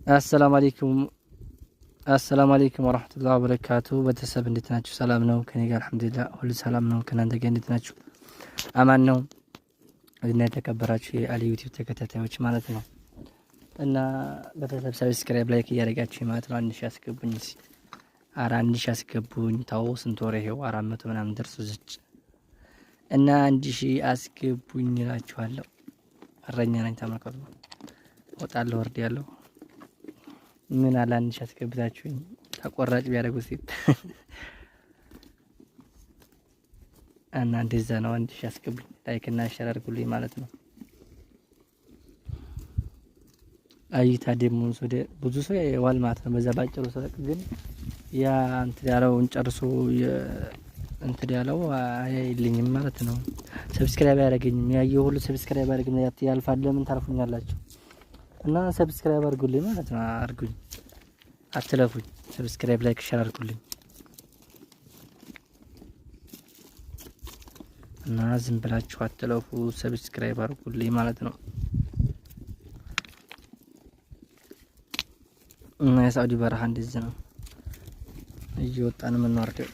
السلام عليكم السلام عليكم ورحمة الله وبركاته. بتسب እንዴት ናችሁ? ሰላም ነው ከኔ ጋር አልሐምዱሊላህ ሁሉ ሰላም ነው። ከናንተ ጋር እንዴት ናችሁ? አማን ነው። እና የተከበራችሁ የአሊ ዩቲዩብ ተከታታዮች ማለት ነው እና በተሰብ ሰብስክራይብ ላይክ እያደረጋችሁ ማለት ነው። 1000 ያስገቡኝ እስኪ 1000 ያስገቡኝ። ታው ስንት ወር ይሄው 400 ምናምን ደርሶ ዝጭ እና 1000 አስገቡኝ እላችኋለሁ። እረኛ ነኝ ተመልከቱ። ወጣለሁ ወርድ ያለው ምን አለ 1000 ያስገብታችሁኝ ተቆራጭ ቢያደርጉት እና እንደዛ ነው። 1000 ያስገቡኝ ላይክ እና ሼር አድርጉልኝ ማለት ነው። አይታ ደግሞ ወደ ብዙ ሰው ያዋል ማለት ነው። በዛ ባጭሩ ሰለቅ ግን ያ እንት ያለውን ጨርሶ እንት ያለው አይልኝም ማለት ነው። ሰብስክራይብ ያደርገኝም ያየው ሁሉ ሰብስክራይብ ያደርገኝ ያልፋል። ለምን ታርፉኛላችሁ? እና ሰብስክራይብ አድርጉልኝ ማለት ነው። አድርጉኝ፣ አትለፉኝ። ሰብስክራይብ ላይክ ሼር አድርጉልኝ እና ዝም ብላችሁ አትለፉ። ሰብስክራይብ አድርጉልኝ ማለት ነው። እና የሳውዲ በረሃ እንደዚህ ነው እየወጣን የምንወርደው።